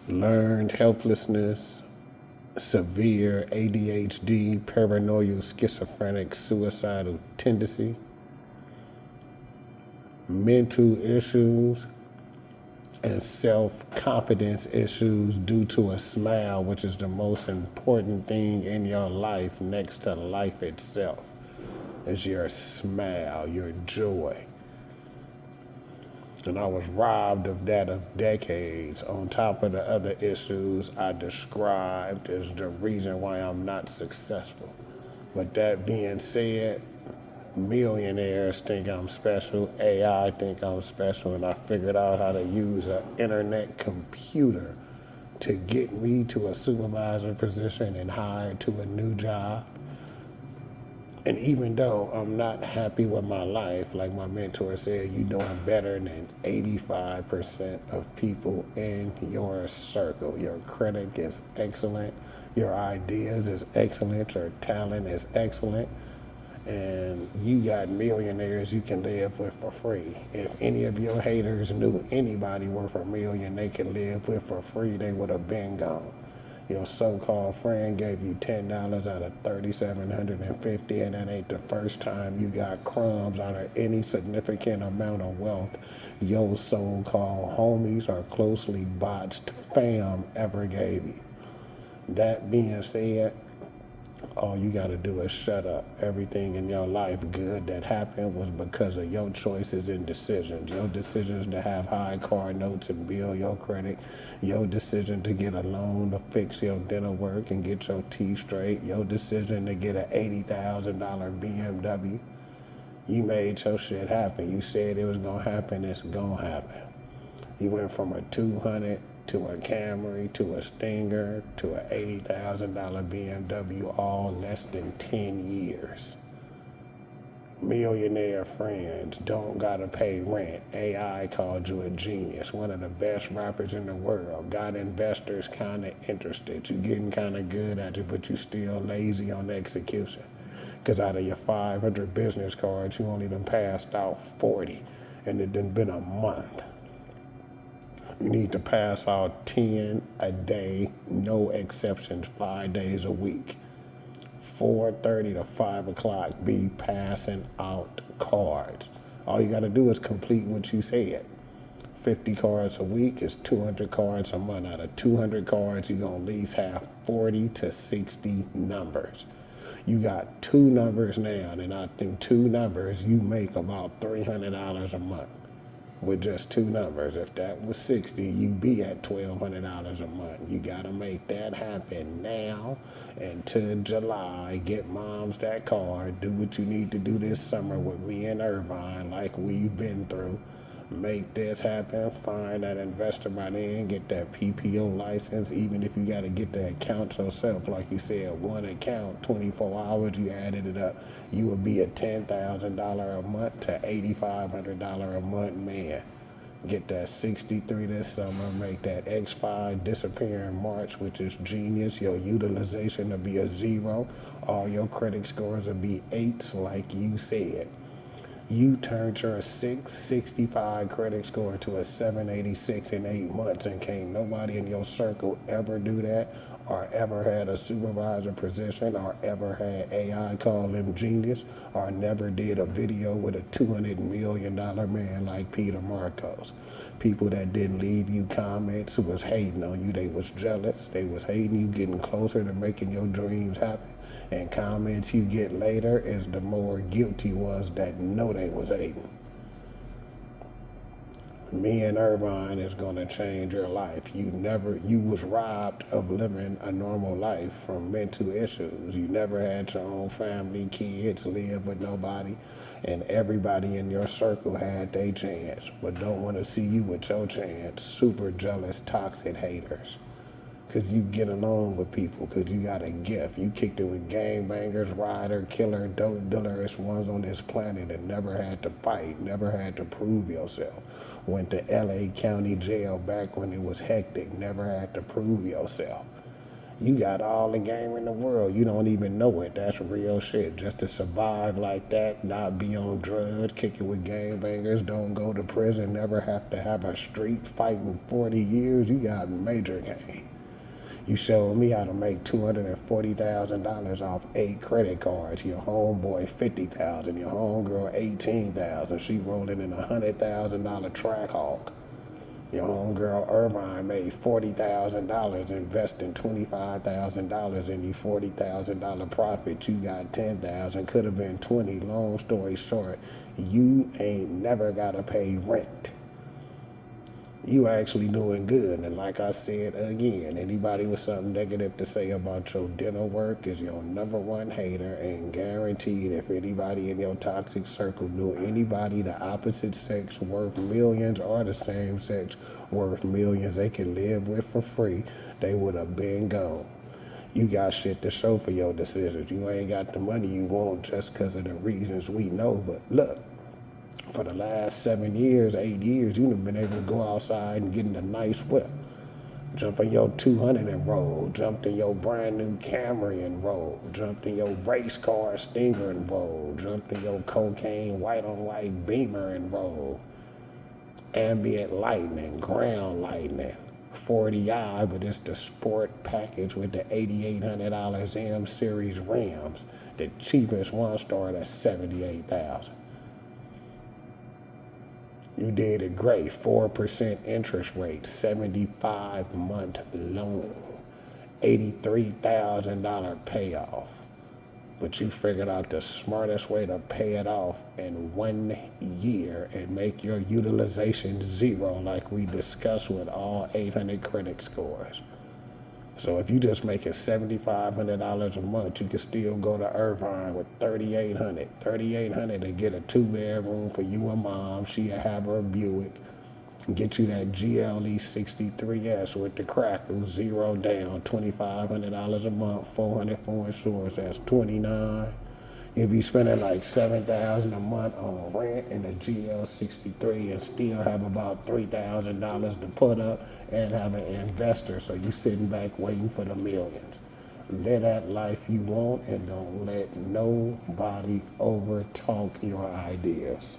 learned helplessness, severe ADHD, paranoid schizophrenic suicidal tendency, mental issues, and self-confidence issues due to a smile, which is the most important thing in your life next to life itself, is your smile, your joy. And I was robbed of that of decades on top of the other issues I described as the reason why I'm not successful. But that being said, millionaires think I'm special, AI think I'm special, and I figured out how to use an internet computer to get me to a supervisor position and hired to a new job. And even though I'm not happy with my life, like my mentor said, you're doing better than 85% of people in your circle. Your critic is excellent. Your ideas is excellent. Your talent is excellent. And you got millionaires you can live with for free. If any of your haters knew anybody worth a million they could live with for free, they would have been gone. Your so-called friend gave you $10 out of 3,750, and that ain't the first time you got crumbs out of any significant amount of wealth your so-called homies or closely botched fam ever gave you. That being said, all you got to do is shut up. Everything in your life good that happened was because of your choices and decisions. Your decisions to have high car notes and build your credit. Your decision to get a loan to fix your dental work and get your teeth straight. Your decision to get an $80,000 BMW. You made your shit happen. You said it was going to happen. It's going to happen. You went from a 200 to a Camry to a Stinger to an $80,000 BMW, all less than 10 years. Millionaire friends don't gotta pay rent. AI called you a genius, one of the best rappers in the world. Got investors kinda interested. You getting kinda good at it, but you still lazy on execution. Cause out of your 500 business cards, you only done passed out 40, and it done been a month. You need to pass out 10 a day, no exceptions, 5 days a week. 4:30 to 5 o'clock, be passing out cards. All you got to do is complete what you said. 50 cards a week is 200 cards a month. Out of 200 cards, you're going to at least have 40 to 60 numbers. You got two numbers now, and out them two numbers, you make about $300 a month with just two numbers. If that was 60, you'd be at $1,200 a month. You gotta make that happen now until July. Get moms that card. Do what you need to do this summer with me and Irvine, like we've been through. Make this happen. Find that investor by then. Get that PPO license. Even if you gotta get the account yourself, like you said, one account, 24 hours, you added it up, you would be a $10,000 a month to $8,500 a month man. Get that 63 this summer. Make that X5 disappear in March, which is genius. Your utilization will be a 0. All your credit scores will be 8s, like you said. You turned your 665 credit score to a 786 in 8 months, and can't nobody in your circle ever do that, or ever had a supervisor position, or ever had AI call them genius, or never did a video with a $200 million man like Peter Marcos. People that didn't leave you comments who was hating on you. They was jealous. They was hating you getting closer to making your dreams happen. And comments you get later is the more guilty ones that know they was hating. Me and Irvine is gonna change your life. You was robbed of living a normal life from mental issues. You never had your own family, kids, live with nobody, and everybody in your circle had their chance, but don't want to see you with your chance. Super jealous, toxic haters. Cause you get along with people, cause you got a gift. You kicked it with gangbangers, rider, killer, dope dealers, ones on this planet that never had to fight, never had to prove yourself. Went to LA County Jail back when it was hectic, never had to prove yourself. You got all the game in the world. You don't even know it. That's real shit. Just to survive like that, not be on drugs, kick it with gangbangers, don't go to prison, never have to have a street fight in 40 years. You got major game. You showed me how to make $240,000 off 8 credit cards. Your homeboy 50,000. Your homegirl 18,000. She rolling in $100,000 Trackhawk. Your homegirl Irvine made $40,000, investing $25,000 in your $40,000 profit. You got 10,000. Could have been 20. Long story short, you ain't never gotta pay rent. You actually doing good. And like I said again, anybody with something negative to say about your dental work is your number one hater. And guaranteed, if anybody in your toxic circle knew anybody the opposite sex worth millions or the same sex worth millions they can live with for free, they would have been gone. You got shit to show for your decisions. You ain't got the money you want just because of the reasons we know. But look, for the last 7 years, 8 years, you've been able to go outside and get in a nice whip. Jump in your 200 and roll. Jumped in your brand new Camry and roll. Jumped in your race car Stinger and roll. Jumped in your cocaine white on white Beamer and roll. Ambient lightning, ground lightning. 40i, but it's the sport package with the $8,800 M Series rims. The cheapest one started at $78,000. You did it great. 4% interest rate, 75-month loan, $83,000 payoff. But you figured out the smartest way to pay it off in 1 year and make your utilization zero, like we discussed with all 800 credit scores. So if you just making $7,500 a month, you can still go to Irvine with $3,800 to get a 2-bedroom for you and mom. She'll have her Buick and get you that GLE 63S with the crackers, zero down, $2,500 a month, $400 for insurance. That's $29,000. You'll be spending like $7,000 a month on rent in a GL63 and still have about $3,000 to put up and have an investor. So you're sitting back waiting for the millions. Live that life you want and don't let nobody over talk your ideas.